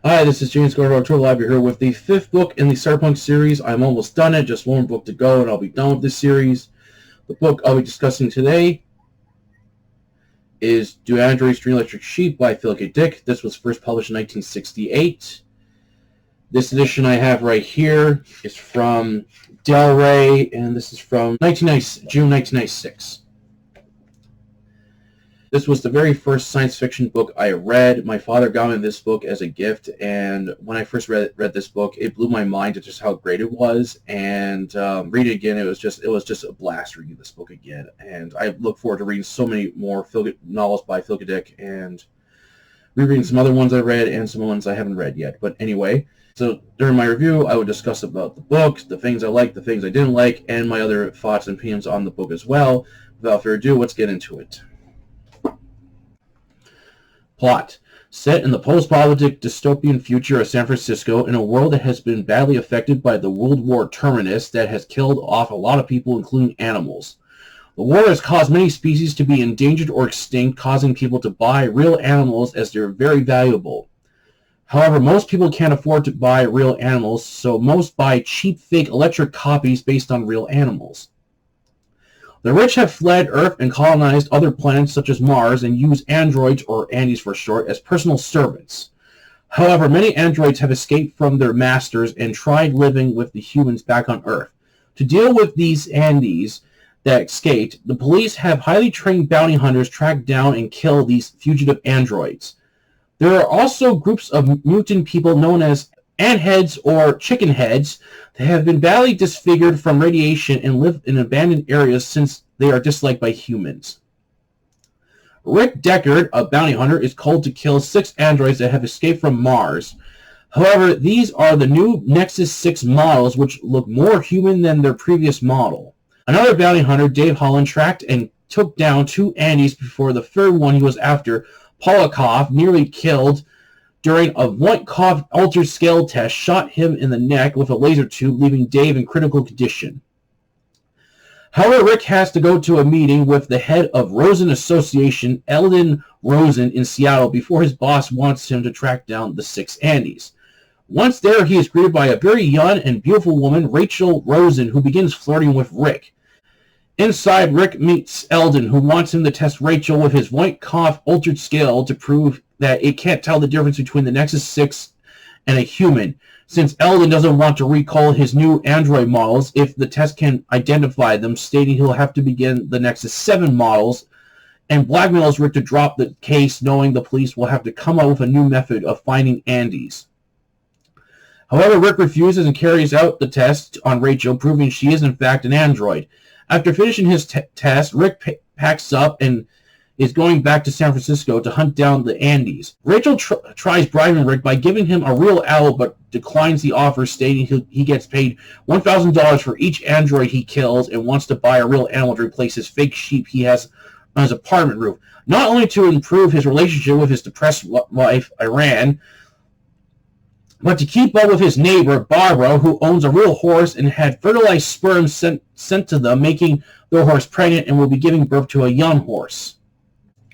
Hi, this is James Gordon Tour Live here with the fifth book in the Cyberpunk series. I'm almost done it, just one book to go, and I'll be done with this series. The book I'll be discussing today is Do Androids Dream Electric Sheep by Philip K. Dick. This was first published in 1968. This edition I have right here is from Del Rey, and this is from June 1996. This was the very first science fiction book I read. My father got me this book as a gift, and when I first read this book, it blew my mind at just how great it was. And reading it again, it was just a blast reading this book again. And I look forward to reading so many more novels by Philip K. Dick and rereading some other ones I read and some ones I haven't read yet. But anyway, so during my review, I would discuss about the book, the things I liked, the things I didn't like, and my other thoughts and opinions on the book as well. Without further ado, let's get into it. Plot. Set in the post-apocalyptic dystopian future of San Francisco in a world that has been badly affected by the World War terminus that has killed off a lot of people, including animals. The war has caused many species to be endangered or extinct, causing people to buy real animals as they're very valuable. However, most people can't afford to buy real animals, so most buy cheap fake electric copies based on real animals. The rich have fled Earth and colonized other planets such as Mars and use androids, or Andes for short, as personal servants. However, many androids have escaped from their masters and tried living with the humans back on Earth. To deal with these Andes that escaped, the police have highly trained bounty hunters track down and kill these fugitive androids. There are also groups of mutant people known as antheads or chicken heads that have been badly disfigured from radiation and live in abandoned areas since they are disliked by humans. Rick Deckard, a bounty hunter, is called to kill 6 androids that have escaped from Mars. However, these are the new Nexus 6 models, which look more human than their previous model. Another bounty hunter, Dave Holland, tracked and took down 2 Andes before the third one he was after, Polakov, nearly killed during a Voight-Kampff altered scale test, shot him in the neck with a laser tube, leaving Dave in critical condition. However, Rick has to go to a meeting with the head of Rosen Association, Eldon Rosen, in Seattle before his boss wants him to track down the 6 Andes. Once there, he is greeted by a very young and beautiful woman, Rachel Rosen, who begins flirting with Rick. Inside, Rick meets Eldon, who wants him to test Rachel with his Voight-Kampff altered scale to prove that it can't tell the difference between the Nexus 6 and a human, since Eldon doesn't want to recall his new android models if the test can identify them, stating he'll have to begin the Nexus 7 models, and blackmails Rick to drop the case, knowing the police will have to come up with a new method of finding Andes. However, Rick refuses and carries out the test on Rachel, proving she is in fact an android. After finishing his test, Rick packs up and is going back to San Francisco to hunt down the Andes. Rachel tries bribing Rick by giving him a real owl, but declines the offer, stating he gets paid $1,000 for each android he kills and wants to buy a real animal to replace his fake sheep he has on his apartment roof, not only to improve his relationship with his depressed wife, Iran, but to keep up with his neighbor, Barbara, who owns a real horse and had fertilized sperm sent to them, making their horse pregnant and will be giving birth to a young horse.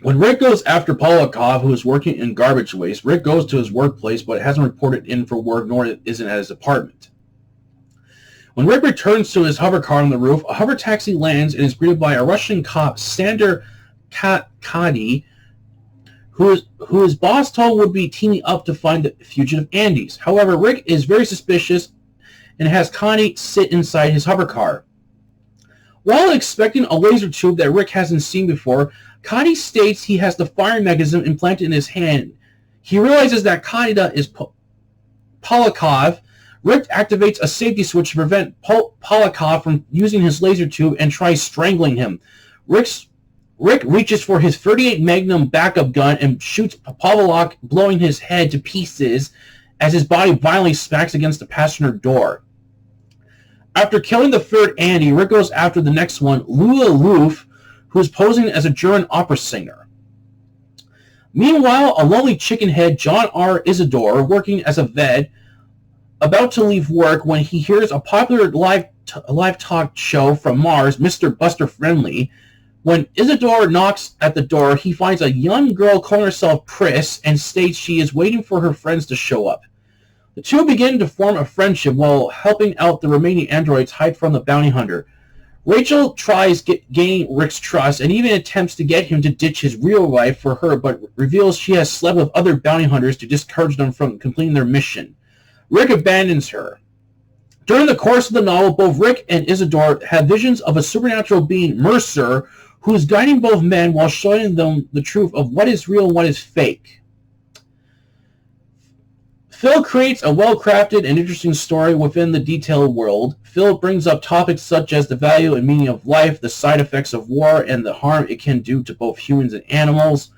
When Rick goes after Polakov, who is working in garbage waste, Rick goes to his workplace but hasn't reported in for work, nor isn't at his apartment. When Rick returns to his hover car on the roof, a hover taxi lands and is greeted by a Russian cop, Sander Kadi, who his boss told would be teaming up to find the fugitive Andes. However, Rick is very suspicious and has Connie sit inside his hover car. While expecting a laser tube that Rick hasn't seen before, Connie states he has the firing mechanism implanted in his hand. He realizes that Kaneda is Polakov. Rick activates a safety switch to prevent Polakov from using his laser tube and tries strangling him. Rick reaches for his .38 Magnum backup gun and shoots Polakov, blowing his head to pieces as his body violently smacks against the passenger door. After killing the third Andy, Rick goes after the next one, Lula Loof, who is posing as a German opera singer. Meanwhile, a lonely chickenhead, John R. Isidore, working as a vet, about to leave work when he hears a popular live talk show from Mars, Mr. Buster Friendly, When Isidore knocks at the door, he finds a young girl calling herself Pris and states she is waiting for her friends to show up. The two begin to form a friendship while helping out the remaining androids hide from the bounty hunter. Rachel tries gaining Rick's trust and even attempts to get him to ditch his real life for her, but reveals she has slept with other bounty hunters to discourage them from completing their mission. Rick abandons her. During the course of the novel, both Rick and Isidore have visions of a supernatural being, Mercer, who is guiding both men while showing them the truth of what is real and what is fake. Phil creates a well-crafted and interesting story within the detailed world. Phil brings up topics such as the value and meaning of life, the side effects of war, and the harm it can do to both humans and animals.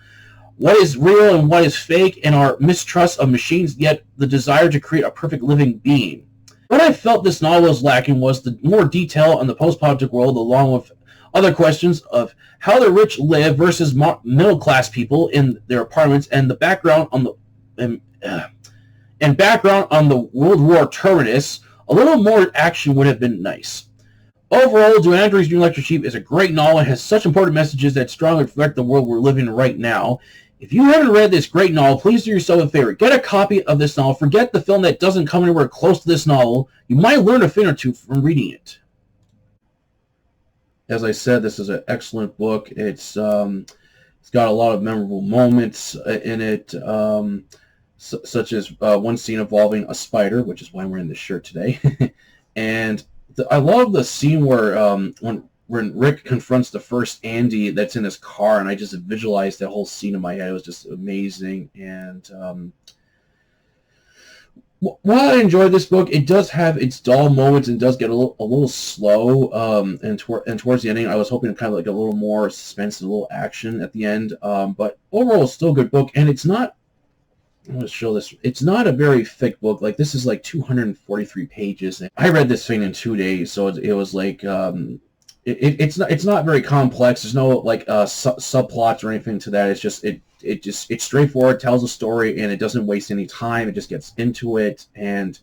What is real and what is fake, and our mistrust of machines, yet the desire to create a perfect living being. What I felt this novel was lacking was the more detail on the post-apocalyptic world, along with other questions of how the rich live versus middle-class people in their apartments, and the background on the World War terminus. A little more action would have been nice. Overall, Do Androids Dream Electric Sheep is a great novel and has such important messages that strongly reflect the world we're living in right now. If you haven't read this great novel, please do yourself a favor. Get a copy of this novel. Forget the film that doesn't come anywhere close to this novel. You might learn a thing or two from reading it. As I said, this is an excellent book. It's got a lot of memorable moments in it, such as one scene involving a spider, which is why I'm wearing this shirt today. And I love the scene where when Rick confronts the first Andy that's in his car, and I just visualized that whole scene in my head. It was just amazing. And while I enjoyed this book, it does have its dull moments and does get a little slow. And towards the ending, I was hoping kind of like a little more suspense and a little action at the end. But overall, it's still a good book, and it's not. I'm going to show this. It's not a very thick book. Like, this is like 243 pages. I read this thing in 2 days, so it was like it's not very complex. There's no like subplots or anything to that. It's straightforward, tells a story, and it doesn't waste any time. It just gets into it, and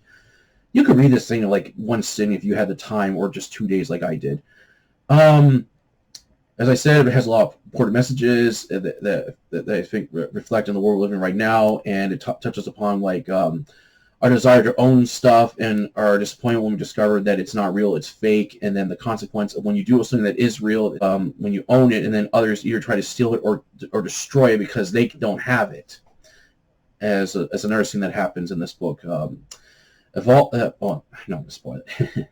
you could read this thing in like one sitting if you had the time, or just 2 days like I did. As I said, it has a lot of important messages that I think reflect on the world we're living right now, and it touches upon like our desire to own stuff and our disappointment when we discover that it's not real, it's fake, and then the consequence of when you do something that is real, when you own it, and then others either try to steal it or destroy it because they don't have it. As another thing that happens in this book. No, I'm going to spoil it.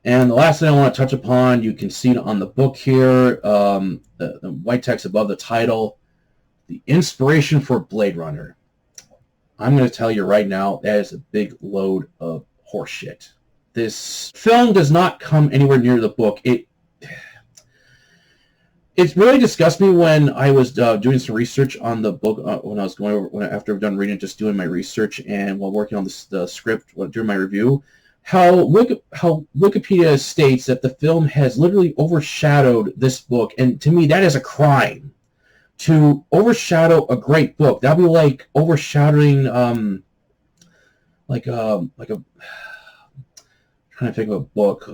And the last thing I want to touch upon, you can see it on the book here, the white text above the title, the inspiration for Blade Runner. I'm going to tell you right now, that is a big load of horseshit. This film does not come anywhere near the book. It really disgusted me when I was doing some research on the book, when I was going over, after I've done reading, just doing my research, and while working on the script during my review, how Wikipedia states that the film has literally overshadowed this book, and to me that is a crime. To overshadow a great book, that would be like overshadowing trying to think of a book,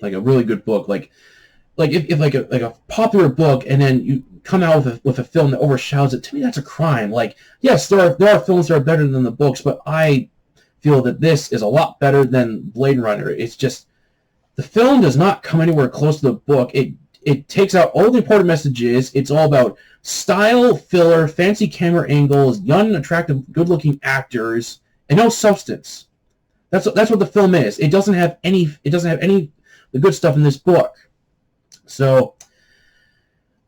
like a really good book, like if like a popular book, and then you come out with a film that overshadows it. To me, that's a crime. Like, yes, there are films that are better than the books, but I feel that this is a lot better than Blade Runner. It's just, the film does not come anywhere close to the book. It takes out all the important messages. It's all about style, filler, fancy camera angles, young, attractive, good-looking actors, and no substance. That's what the film is. It doesn't have any the good stuff in this book. So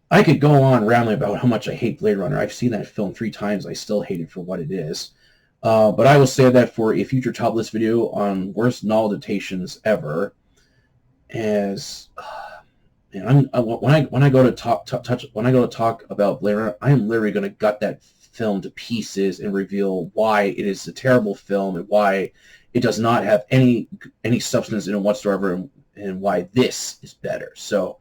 I could go on rambling about how much I hate Blade Runner. I've seen that film 3 times. I still hate it for what it is. But I will say that for a future top list video on worst novel adaptations ever. As when I go to talk about Blade Runner, I am literally going to gut that film to pieces and reveal why it is a terrible film and why it does not have any substance in it whatsoever, and why this is better. So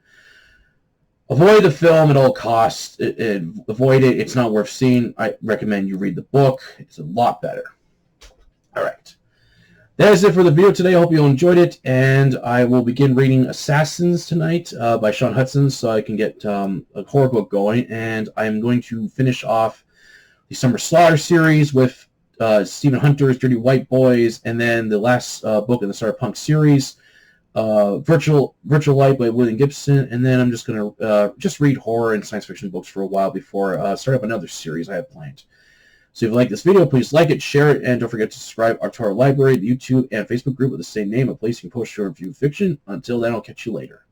avoid the film at all costs. Avoid it. It's not worth seeing. I recommend you read the book. It's a lot better. All right. that is it for the video today. I hope you enjoyed it, and I will begin reading Assassins tonight by Sean Hudson, so I can get a horror book going. And I'm going to finish off the Summer Slaughter series with Stephen Hunter's Dirty White Boys, and then the last book in the Cyberpunk series, Virtual Light by William Gibson. And then I'm just going to just read horror and science fiction books for a while before start up another series I have planned. So if you like this video, please like it, share it, and don't forget to subscribe to our library, the YouTube and Facebook group with the same name, a place you can post your review fiction. Until then, I'll catch you later.